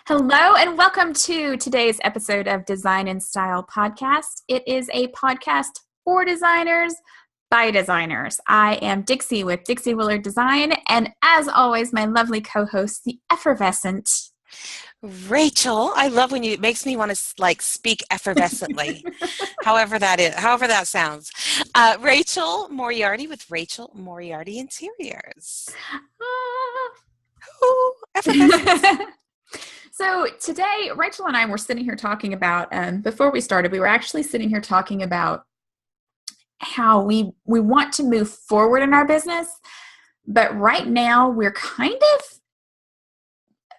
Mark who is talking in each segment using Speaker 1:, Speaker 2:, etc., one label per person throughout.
Speaker 1: Hello and welcome to today's episode of Design+Style podcast. It is a podcast for designers by designers. I am Dixie with Dixie Willard Design, and as always, my lovely co-host, the effervescent
Speaker 2: Rachel. I love when it makes me want to speak effervescently, however that sounds. Rachel Moriarty with Rachel Moriarty Interiors. Ooh, effervescent.
Speaker 1: So today, Rachel and I were sitting here talking about, before we started, we were actually sitting here talking about how we want to move forward in our business, but right now we're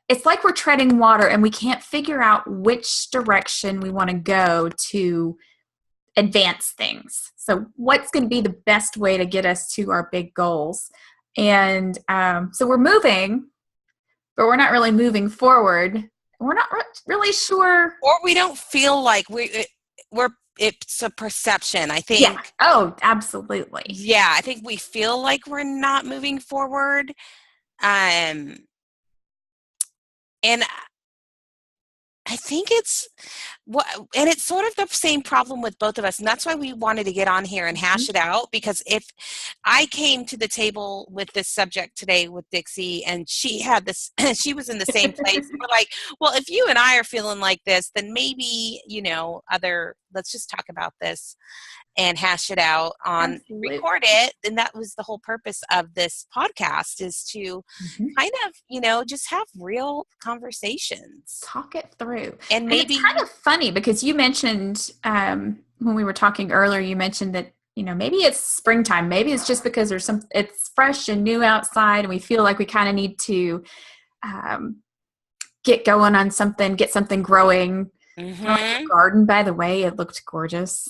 Speaker 1: it's like we're treading water and we can't figure out which direction we want to go to advance things. So what's going to be the best way to get us to our big goals? And so we're moving, but we're not really moving forward. We're not really sure.
Speaker 2: Or we don't feel like it's a perception, I think.
Speaker 1: Yeah. Oh, absolutely.
Speaker 2: Yeah, I think we feel like we're not moving forward. And I think it's sort of the same problem with both of us. And that's why we wanted to get on here and hash it out, because if I came to the table with this subject today with Dixie and she had this, she was in the same place. We're like, well, if you and I are feeling like this, then maybe, let's just talk about this and hash it out record it. And that was the whole purpose of this podcast, is to kind of, just have real conversations.
Speaker 1: Talk it through.
Speaker 2: And maybe
Speaker 1: it's kind of funny because you mentioned, when we were talking earlier, you mentioned that, maybe it's springtime. Maybe it's just because it's fresh and new outside and we feel like we kind of need to get going on something, get something growing. Like the garden, by the way, it looked gorgeous.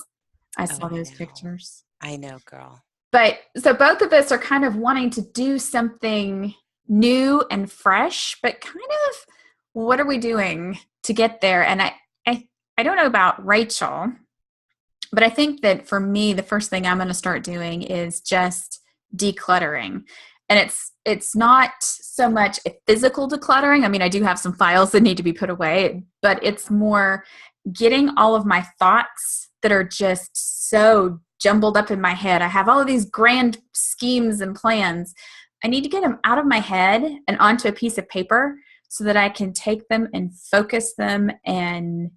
Speaker 1: I saw those pictures.
Speaker 2: I know, girl.
Speaker 1: But so both of us are kind of wanting to do something new and fresh, but kind of what are we doing to get there? And I don't know about Rachel, but I think that for me, the first thing I'm going to start doing is just decluttering. And it's not so much a physical decluttering. I mean, I do have some files that need to be put away, but it's more getting all of my thoughts that are just so jumbled up in my head. I have all of these grand schemes and plans. I need to get them out of my head and onto a piece of paper so that I can take them and focus them and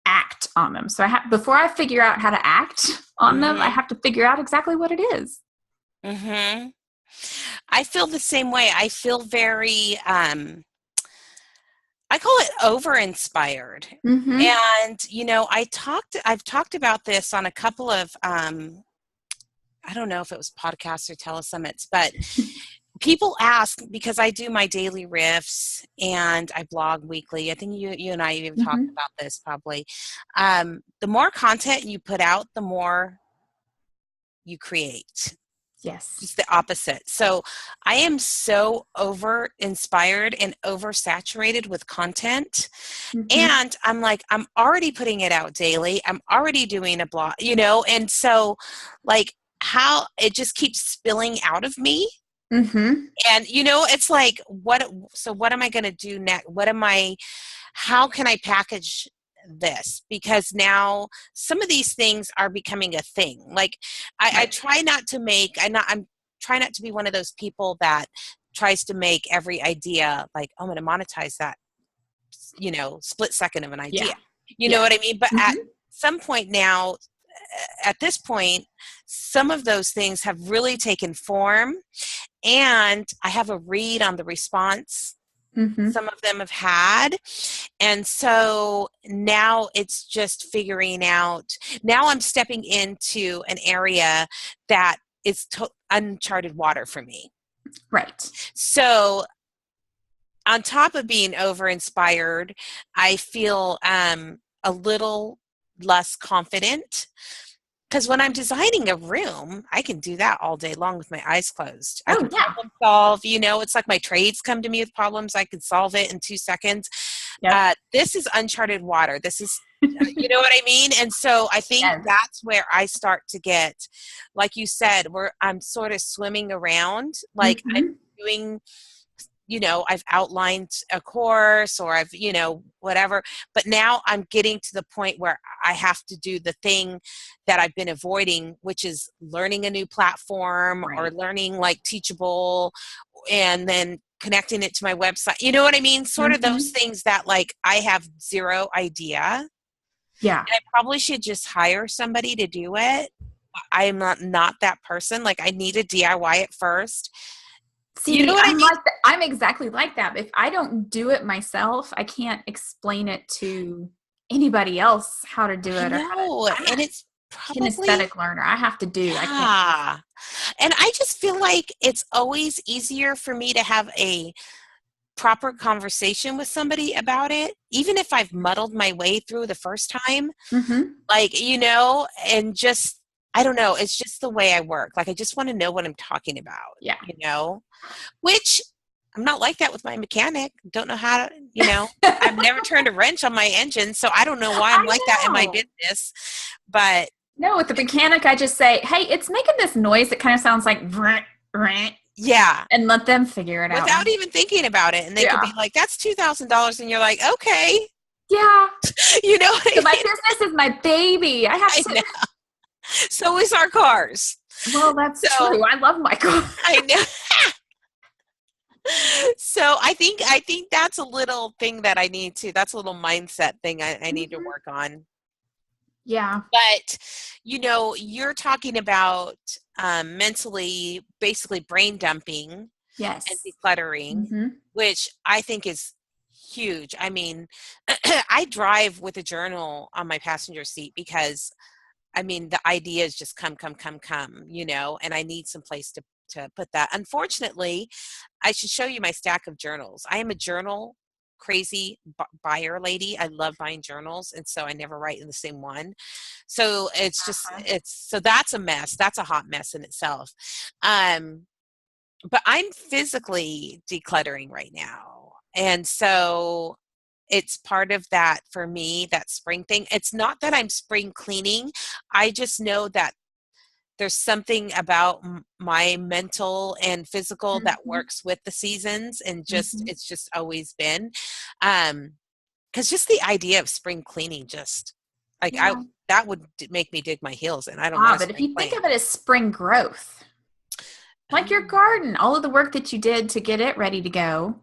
Speaker 1: act on them. So before I figure out how to act on them, I have to figure out exactly what it is.
Speaker 2: I feel the same way. I feel very, I call it over-inspired. And, I've talked about this on a couple of, I don't know if it was podcasts or telesummits, but people ask, because I do my daily riffs and I blog weekly. I think you and I even talked about this probably. The more content you put out, the more you create.
Speaker 1: Yes.
Speaker 2: It's the opposite. So I am so over-inspired and oversaturated with content. And I'm like, I'm already putting it out daily. I'm already doing a blog, and so how it just keeps spilling out of me. And, it's like, what am I going to do next? How can I package this? Because now some of these things are becoming a thing. Like I try not to try not to be one of those people that tries to make every idea like, oh, I'm going to monetize that, split second of an idea. You know what I mean? But at some point now, at this point, some of those things have really taken form, and I have a read on the response some of them have had. And so now it's just figuring out, now I'm stepping into an area that is uncharted water for me.
Speaker 1: Right.
Speaker 2: So on top of being over-inspired, I feel a little less confident. Because when I'm designing a room, I can do that all day long with my eyes closed. I can problem solve, it's like my trades come to me with problems. I can solve it in 2 seconds. Yep. This is uncharted water. This is, you know what I mean? And so I think that's where I start to get, like you said, where I'm sort of swimming around, like I'm doing I've outlined a course, or I've, whatever, but now I'm getting to the point where I have to do the thing that I've been avoiding, which is learning a new platform or
Speaker 1: Right.
Speaker 2: learning like Teachable and then connecting it to my website. You know what I mean? Sort of those
Speaker 1: Mm-hmm.
Speaker 2: things that like I have zero idea. And
Speaker 1: Yeah.
Speaker 2: I probably should just hire somebody to do it. I am not that person. Like I need to DIY it first. You know
Speaker 1: See,
Speaker 2: what I
Speaker 1: I'm
Speaker 2: mean?
Speaker 1: like I'm exactly like that. If I don't do it myself, I can't explain it to anybody else how to do
Speaker 2: I
Speaker 1: it or how to.
Speaker 2: know.
Speaker 1: I'm
Speaker 2: And
Speaker 1: a
Speaker 2: it's probably,
Speaker 1: kinesthetic learner. I have to do. I can't just.
Speaker 2: yeah. And I just feel like it's always easier for me to have a proper conversation with somebody about it, even if I've muddled my way through the first time.
Speaker 1: Mm-hmm.
Speaker 2: Like, and just, I don't know, it's just the way I work. Like, I just want to know what I'm talking about,
Speaker 1: Yeah.
Speaker 2: which I'm not like that with my mechanic. Don't know how to, I've never turned a wrench on my engine, so I don't know why I'm
Speaker 1: I
Speaker 2: like that in my
Speaker 1: know.
Speaker 2: business. But
Speaker 1: No, with the mechanic, I just say, "Hey, it's making this noise that kind of sounds like,"
Speaker 2: yeah,
Speaker 1: and let them figure it out.
Speaker 2: without even thinking about it. And they could
Speaker 1: Yeah.
Speaker 2: be like, that's $2,000. And you're like, okay.
Speaker 1: Yeah.
Speaker 2: You know what
Speaker 1: So
Speaker 2: I
Speaker 1: my
Speaker 2: mean?
Speaker 1: business is my baby. I have
Speaker 2: I
Speaker 1: to.
Speaker 2: know. So is our cars.
Speaker 1: Well, that's
Speaker 2: So
Speaker 1: true. I love my car.
Speaker 2: I know. So I think that's a little thing that that's a little mindset thing I need to
Speaker 1: Mhm.
Speaker 2: work on.
Speaker 1: Yeah.
Speaker 2: But, you're talking about mentally, basically brain dumping and
Speaker 1: Yes.
Speaker 2: decluttering,
Speaker 1: Mm-hmm.
Speaker 2: which I think is huge. I mean, I drive with a journal on my passenger seat because, I mean, the ideas just come, and I need some place to put that. Unfortunately, I should show you my stack of journals. I am a journal crazy buyer lady. I love buying journals, and so I never write in the same one. So
Speaker 1: Uh-huh.
Speaker 2: so that's a mess. That's a hot mess in itself. Um, but I'm physically decluttering right now. And so it's part of that for me, that spring thing. It's not that I'm spring cleaning. I just know that there's something about my mental and physical that
Speaker 1: Mm-hmm.
Speaker 2: works with the seasons, and
Speaker 1: Mm-hmm.
Speaker 2: it's just always been. Because just the idea of spring cleaning, just like I
Speaker 1: Yeah.
Speaker 2: that would make me dig my heels in. I don't want
Speaker 1: Ah,
Speaker 2: to
Speaker 1: but if
Speaker 2: spring
Speaker 1: you think
Speaker 2: clean.
Speaker 1: of it as spring growth, like your
Speaker 2: Oh.
Speaker 1: garden, all of the work that you did to get it ready to go,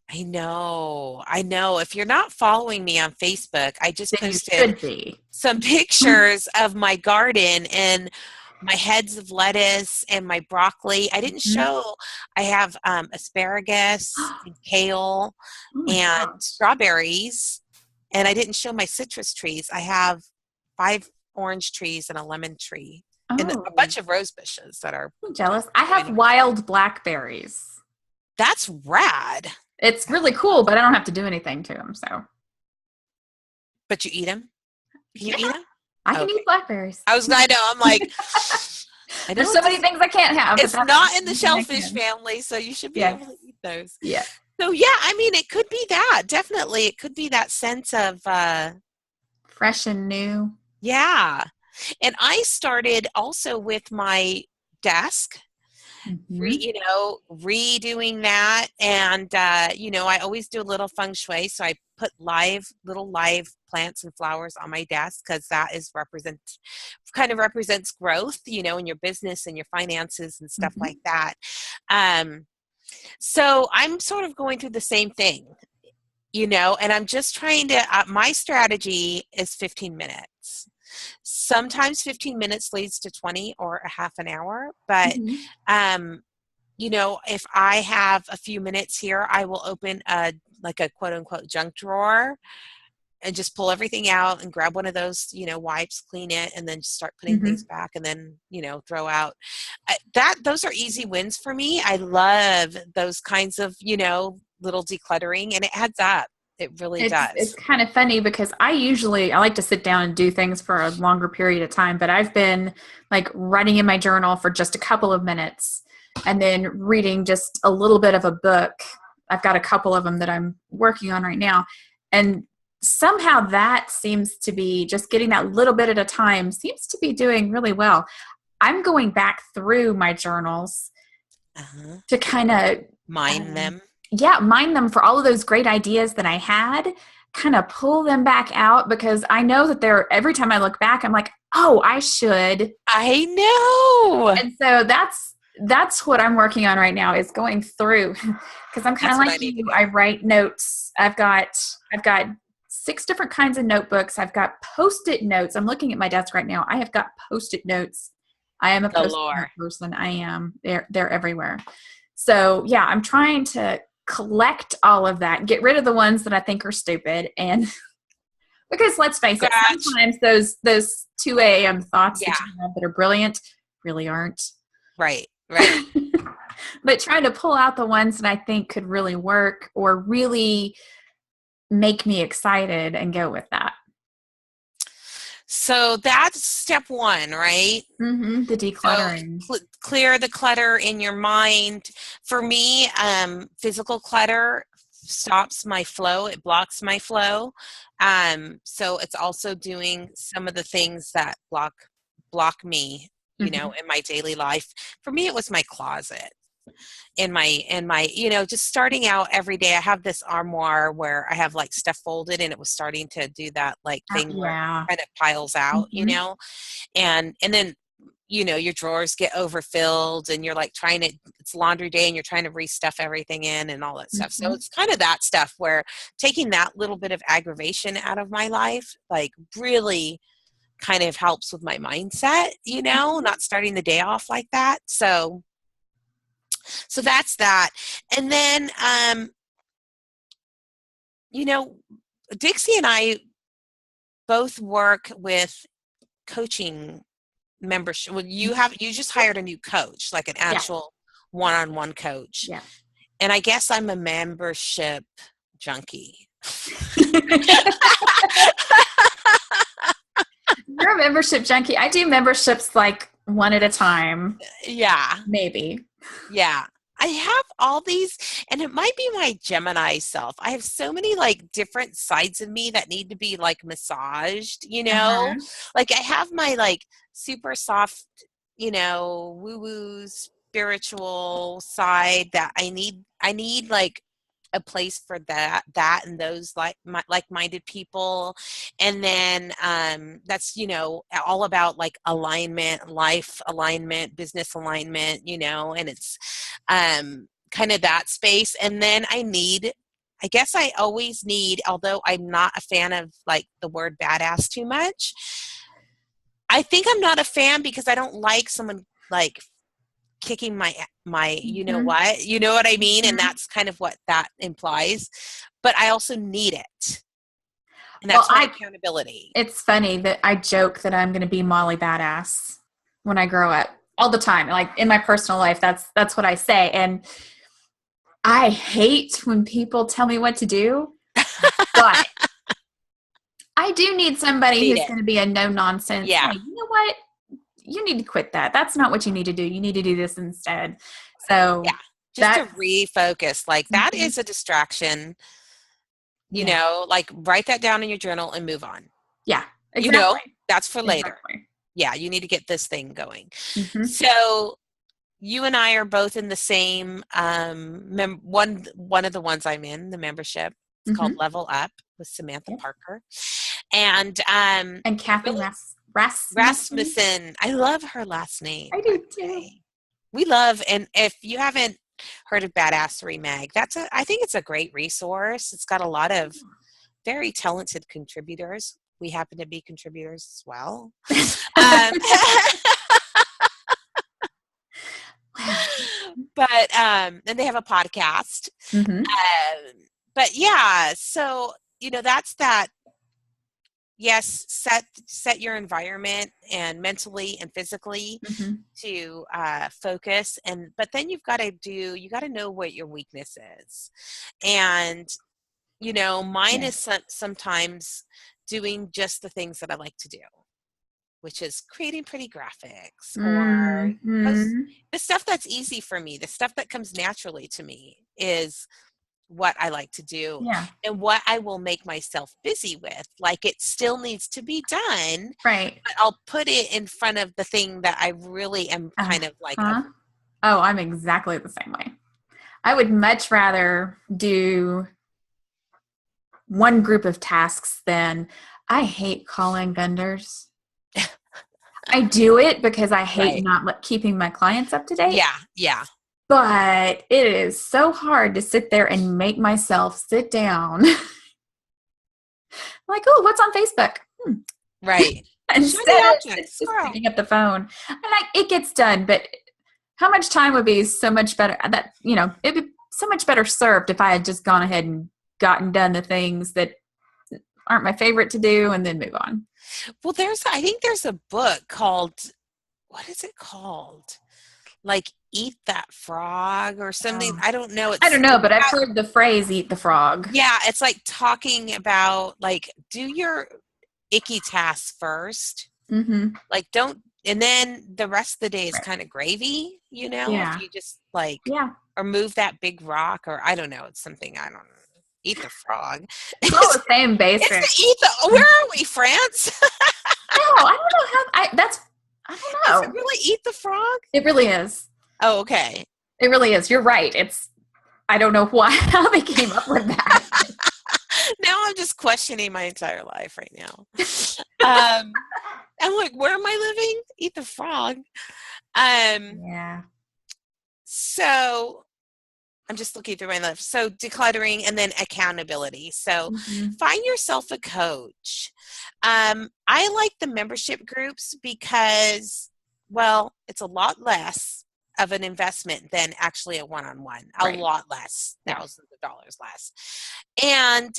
Speaker 2: I know. I know. If you're not following me on Facebook, I just
Speaker 1: then you
Speaker 2: posted
Speaker 1: should be.
Speaker 2: some pictures of my garden and my heads of lettuce and my broccoli. I didn't
Speaker 1: Mhm.
Speaker 2: show, I have asparagus and kale
Speaker 1: Oh my
Speaker 2: and
Speaker 1: gosh.
Speaker 2: strawberries, and I didn't show my citrus trees. I have 5 orange trees and a lemon tree and a
Speaker 1: Oh,
Speaker 2: bunch of rose bushes that are
Speaker 1: I'm
Speaker 2: just
Speaker 1: jealous. I have
Speaker 2: doing it.
Speaker 1: wild blackberries.
Speaker 2: That's rad.
Speaker 1: It's really cool, but I don't have to do anything to them. So,
Speaker 2: But you eat them? Can you
Speaker 1: yeah,
Speaker 2: eat them?
Speaker 1: I can
Speaker 2: Okay.
Speaker 1: eat blackberries.
Speaker 2: I know, I'm like, I
Speaker 1: There's
Speaker 2: know
Speaker 1: so many things I can't have, but
Speaker 2: it's
Speaker 1: that's
Speaker 2: not in the
Speaker 1: one thing I
Speaker 2: shellfish
Speaker 1: can.
Speaker 2: family, so you should be able to
Speaker 1: Yes.
Speaker 2: eat those.
Speaker 1: Yeah.
Speaker 2: So yeah, I mean, it could be that. Definitely, it could be that sense of
Speaker 1: Fresh and new.
Speaker 2: yeah. And I started also with my desk,
Speaker 1: Hmm.
Speaker 2: redoing that, and I always do a little feng shui, so I put little live plants and flowers on my desk because that is kind of represents growth, in your business and your finances and stuff
Speaker 1: Hmm.
Speaker 2: like that. Um, So I'm sort of going through the same thing, and I'm just trying to, my strategy is 15 minutes. Sometimes 15 minutes leads to 20 or a half an hour, but,
Speaker 1: Hmm.
Speaker 2: um, if I have a few minutes here, I will open like a quote unquote junk drawer and just pull everything out and grab one of those, wipes, clean it, and then just start putting things
Speaker 1: Hmm.
Speaker 2: back, and then, throw out. Those are easy wins for me. I love those kinds of, little decluttering, and it adds up. It really
Speaker 1: It's
Speaker 2: does.
Speaker 1: kind of funny because I like to sit down and do things for a longer period of time, but I've been like writing in my journal for just a couple of minutes and then reading just a little bit of a book. I've got a couple of them that I'm working on right now. And somehow that seems to be just getting that little bit at a time seems to be doing really well. I'm going back through my journals
Speaker 2: Uh-huh.
Speaker 1: to kind of
Speaker 2: Mine
Speaker 1: um,
Speaker 2: them.
Speaker 1: yeah, mine them for all of those great ideas that I had, kind of pull them back out because I know that every time I look back, I'm like, oh, I should.
Speaker 2: I know.
Speaker 1: And so that's what I'm working on right now is going through because I'm kind of
Speaker 2: That's what I
Speaker 1: like
Speaker 2: need to
Speaker 1: you.
Speaker 2: do.
Speaker 1: I write notes. I've got 6 different kinds of notebooks. I've got post-it notes. I'm looking at my desk right now. I have got post-it notes. I am a post-it note
Speaker 2: Galore.
Speaker 1: person. I am. They're everywhere. So yeah, I'm trying to collect all of that, get rid of the ones that I think are stupid, and because let's face it,
Speaker 2: Scratch.
Speaker 1: sometimes those 2 a.m. thoughts that
Speaker 2: Yeah.
Speaker 1: you have that are brilliant really aren't.
Speaker 2: Right. Right.
Speaker 1: But trying to pull out the ones that I think could really work or really make me excited and go with that.
Speaker 2: So that's step one, right?
Speaker 1: The
Speaker 2: So
Speaker 1: decluttering.
Speaker 2: clear the clutter in your mind. For me, physical clutter stops my flow. It blocks my flow. So it's also doing some of the things that block me,
Speaker 1: Mm-hmm.
Speaker 2: in my daily life. For me, it was my closet. In my just starting out every day. I have this armoire where I have like stuff folded, and it was starting to do that like thing where it
Speaker 1: Yeah.
Speaker 2: kind of piles out,
Speaker 1: Mm-hmm.
Speaker 2: and then your drawers get overfilled, and you're like it's laundry day and you're trying to restuff everything in and all that stuff. So
Speaker 1: Mm-hmm.
Speaker 2: it's kind of that stuff where taking that little bit of aggravation out of my life like really kind of helps with my mindset, not starting the day off like that. So that's that. And then, you know, Dixie and I both work with coaching membership. Well, you just hired a new coach, like an
Speaker 1: Yeah.
Speaker 2: actual one-on-one coach.
Speaker 1: Yeah.
Speaker 2: And I guess I'm a membership junkie.
Speaker 1: You're a membership junkie. I do memberships like one at a time,
Speaker 2: Yeah.
Speaker 1: maybe.
Speaker 2: Yeah. I have all these, and it might be my Gemini self. I have so many like different sides of me that need to be like massaged.
Speaker 1: Uh-huh.
Speaker 2: Like I have my like super soft, woo-woo spiritual side that I need like a place for that and those like-minded people. And then that's all about like alignment, life alignment, business alignment, and it's kind of that space. And then I guess I always need, although I'm not a fan of like the word badass too much, I think I'm not a fan because I don't like someone like kicking my
Speaker 1: Mm-hmm.
Speaker 2: you know what I mean, and
Speaker 1: Mm-hmm.
Speaker 2: that's kind of what that implies. But I also need it, and
Speaker 1: Well,
Speaker 2: that's my accountability.
Speaker 1: it's funny that I joke that I'm going to be Molly Badass when I grow up all the time. Like in my personal life, that's what I say. And I hate when people tell me what to do, but I do need somebody
Speaker 2: Need
Speaker 1: who's
Speaker 2: it.
Speaker 1: going to be a no nonsense.
Speaker 2: Yeah.
Speaker 1: Hey, you know what? You need to quit that. That's not what you need to do. You need to do this instead. So
Speaker 2: Yeah, just to
Speaker 1: that's
Speaker 2: refocus, like that
Speaker 1: mhm.
Speaker 2: is a distraction.
Speaker 1: Yeah.
Speaker 2: Like write that down in your journal and move on.
Speaker 1: Yeah.
Speaker 2: you
Speaker 1: Exactly.
Speaker 2: know that's for later.
Speaker 1: Exactly.
Speaker 2: Yeah, you need to get this thing going.
Speaker 1: Mm-hmm.
Speaker 2: So you and I are both in the same one of the ones I'm in, the membership. It's called
Speaker 1: Mm-hmm.
Speaker 2: Level Up with Samantha
Speaker 1: Yep.
Speaker 2: Parker. And
Speaker 1: And Kathy
Speaker 2: really
Speaker 1: Rasmussen.
Speaker 2: Rasmussen, I love her last name,
Speaker 1: I
Speaker 2: by
Speaker 1: do
Speaker 2: the
Speaker 1: too.
Speaker 2: way. We love, and if you haven't heard of Badassery Mag, I think it's a great resource. It's got a lot of very talented contributors. We happen to be contributors as well. Um, but and they have a podcast.
Speaker 1: Mm-hmm.
Speaker 2: But yeah, so that's that. Yes, set your environment and mentally and physically
Speaker 1: Mm-hmm.
Speaker 2: to focus, but then you got to know what your weakness is. And mine
Speaker 1: Yeah.
Speaker 2: is sometimes doing just the things that I like to do, which is creating pretty graphics or post.
Speaker 1: Mm-hmm.
Speaker 2: The stuff that's easy for me, the stuff that comes naturally to me is what I like to do,
Speaker 1: Yeah.
Speaker 2: and what I will make myself busy with. Like it still needs to be done,
Speaker 1: Right.
Speaker 2: but I'll put it in front of the thing that I really am kind of like
Speaker 1: Huh? Oh, I'm exactly the same way. I would much rather do one group of tasks than I hate calling vendors. I do it because I hate
Speaker 2: Right.
Speaker 1: not keeping my clients up to date.
Speaker 2: Yeah. Yeah.
Speaker 1: But it is so hard to sit there and make myself sit down. Like, oh, what's on Facebook?
Speaker 2: Right.
Speaker 1: Instead
Speaker 2: Shiny
Speaker 1: of
Speaker 2: object.
Speaker 1: just
Speaker 2: Squirrel.
Speaker 1: picking up the phone. And it gets done, but how much time would be so much better that, it'd be so much better served if I had just gone ahead and gotten done the things that aren't my favorite to do and then move on.
Speaker 2: Well, I think there's a book called, what is it called? Like Eat That Frog or something.
Speaker 1: Oh.
Speaker 2: I don't know.
Speaker 1: I
Speaker 2: It's
Speaker 1: don't know, but I've
Speaker 2: about,
Speaker 1: heard the phrase "eat the frog."
Speaker 2: yeah, it's like talking about like do your icky tasks first.
Speaker 1: Mm-hmm.
Speaker 2: Like don't, and then the rest of the day is
Speaker 1: Right.
Speaker 2: kind of gravy, if
Speaker 1: Yeah.
Speaker 2: you just like,
Speaker 1: Yeah.
Speaker 2: or move that big rock, or I don't know, it's something, I don't know. Eat the frog.
Speaker 1: It's all
Speaker 2: It's,
Speaker 1: the same
Speaker 2: it's
Speaker 1: basic.
Speaker 2: to eat the, where are we, France?
Speaker 1: No, I don't know I don't
Speaker 2: Is it
Speaker 1: know.
Speaker 2: really Eat the Frog?
Speaker 1: It really is.
Speaker 2: Oh, okay.
Speaker 1: It really is. You're right. I don't know how they came up with that.
Speaker 2: Now I'm just questioning my entire life right now. I'm like, where am I living? Eat the frog.
Speaker 1: Yeah.
Speaker 2: So I'm just looking through my life. So decluttering and then accountability. So
Speaker 1: Mm-hmm.
Speaker 2: find yourself a coach. I like the membership groups because, well, it's a lot less of an investment than actually a one-on-one. A
Speaker 1: Right.
Speaker 2: lot less,
Speaker 1: Yeah.
Speaker 2: thousands of dollars less. And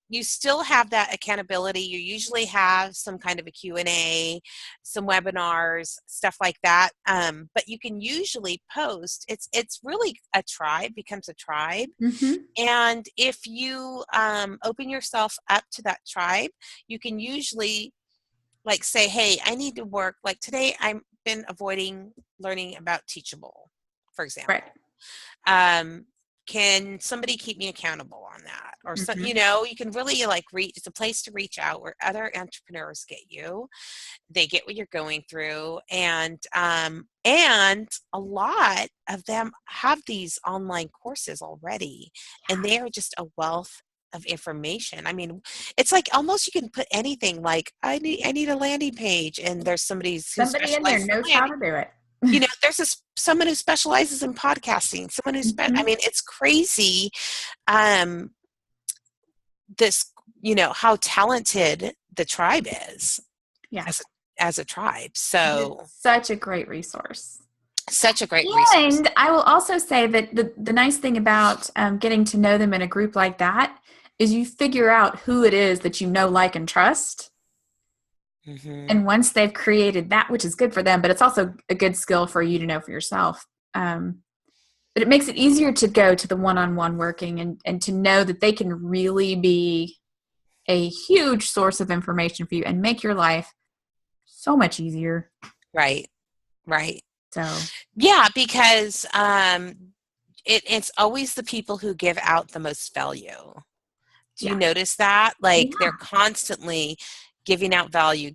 Speaker 2: you still have that accountability. You usually have some kind of a Q&A, some webinars, stuff like that. But you can usually post. It's really a tribe, becomes a tribe.
Speaker 1: Mm-hmm.
Speaker 2: And if you open yourself up to that tribe, you can usually like say, hey, I need to work. Like today, I've been avoiding learning about Teachable, for example.
Speaker 1: Right.
Speaker 2: Can somebody keep me accountable on that? Or so,
Speaker 1: Mm-hmm.
Speaker 2: you can really like reach, it's a place to reach out where other entrepreneurs get you. They get what you're going through. And a lot of them have these online courses already, and they are just a wealth of information. I mean, it's like almost you can put anything like I need a landing page, and there's somebody who
Speaker 1: Somebody in there
Speaker 2: specializes in
Speaker 1: knows how
Speaker 2: landing.
Speaker 1: to do it.
Speaker 2: There's someone who specializes in podcasting, someone who I
Speaker 1: Mm-hmm.
Speaker 2: mean, it's crazy. Um, this, how talented the tribe is
Speaker 1: Yeah.
Speaker 2: as a tribe. So
Speaker 1: It's such a great resource.
Speaker 2: such a great resource.
Speaker 1: And I will also say that the nice thing about getting to know them in a group like that is you figure out who it is that you know, like, and trust.
Speaker 2: Mm-hmm.
Speaker 1: And once they've created that, which is good for them, but it's also a good skill for you to know for yourself. But it makes it easier to go to the one-on-one working and to know that they can really be a huge source of information for you and make your life so much easier.
Speaker 2: Right.
Speaker 1: So
Speaker 2: Yeah, because it's always the people who give out the most value. Do you notice that? Like they're constantly giving out value,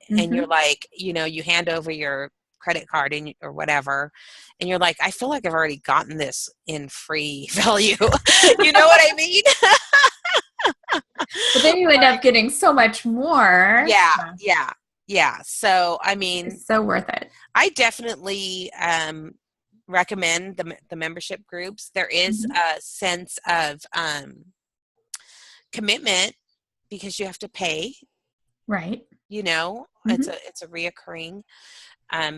Speaker 2: and you're
Speaker 1: mm-hmm.
Speaker 2: like, you hand over your credit card or whatever, and you're like, I feel like I've already gotten this in free value. You know what I mean?
Speaker 1: But then you end up getting so much more.
Speaker 2: Yeah. So, I mean,
Speaker 1: It's so worth it.
Speaker 2: I definitely recommend the membership groups. There is a sense of commitment because you have to pay.
Speaker 1: Right.
Speaker 2: It's a reoccurring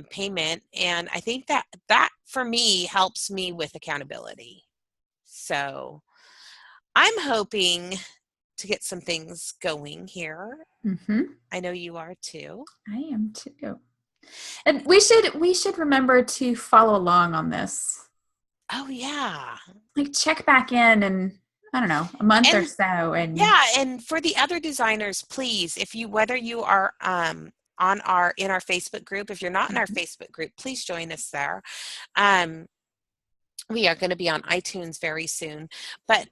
Speaker 2: payment, and I think that for me helps me with accountability. So I'm hoping to get some things going here.
Speaker 1: Mm-hmm.
Speaker 2: I know you are too.
Speaker 1: I am too. And we should remember to follow along on this.
Speaker 2: Oh yeah.
Speaker 1: Like check back in I don't know, a month or so. And
Speaker 2: yeah, and for the other designers, please, whether you are in our Facebook group, if you're not in our Facebook group, please join us there. We are going to be on iTunes very soon, but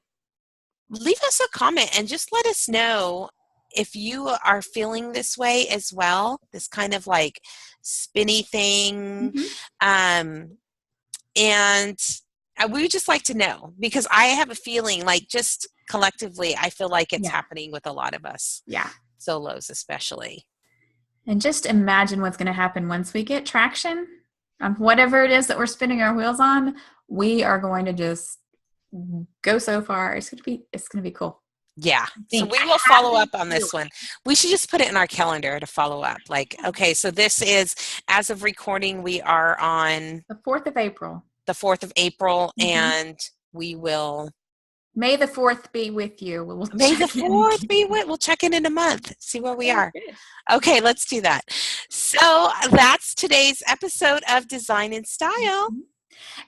Speaker 2: leave us a comment and just let us know if you are feeling this way as well, this kind of like spinny thing. And we would just like to know, because I have a feeling like just collectively, I feel like it's
Speaker 1: Yeah.
Speaker 2: happening with a lot of us.
Speaker 1: Yeah.
Speaker 2: Solos especially.
Speaker 1: And just imagine what's going to happen once we get traction on whatever it is that we're spinning our wheels on. We are going to just go so far. It's going to be cool.
Speaker 2: Yeah. So we will follow up on this one. We should just put it in our calendar to follow up. Like, okay, so this is, as of recording, we are on
Speaker 1: the 4th of April.
Speaker 2: The 4th of April, and we will.
Speaker 1: May the 4th be with you.
Speaker 2: May the 4th be with. We'll check in a month, see where we are.
Speaker 1: Good.
Speaker 2: Okay, let's do that. So that's today's episode of Design and Style.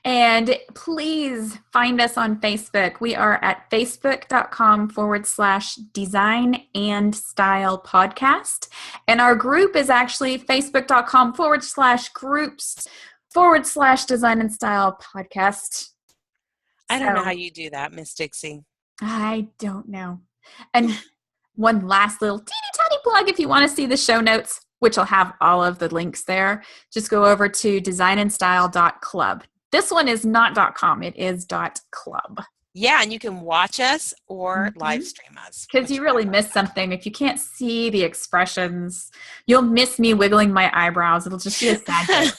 Speaker 1: And please find us on Facebook. We are at facebook.com/Design and Style podcast. And our group is actually facebook.com/groups/Design and Style podcast.
Speaker 2: I don't know how you do that, Miss Dixie.
Speaker 1: I don't know. And one last little teeny tiny plug, if you want to see the show notes, which will have all of the links there, just go over to designandstyle.club. This one is not .com, it is .club.
Speaker 2: Yeah, and you can watch us or live stream us.
Speaker 1: Because you really miss something. If you can't see the expressions, you'll miss me wiggling my eyebrows. It'll just be a sad day.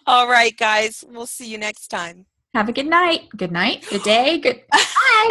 Speaker 2: All right, guys. We'll see you next time.
Speaker 1: Have a good night. Good night. Good day. Good. Bye.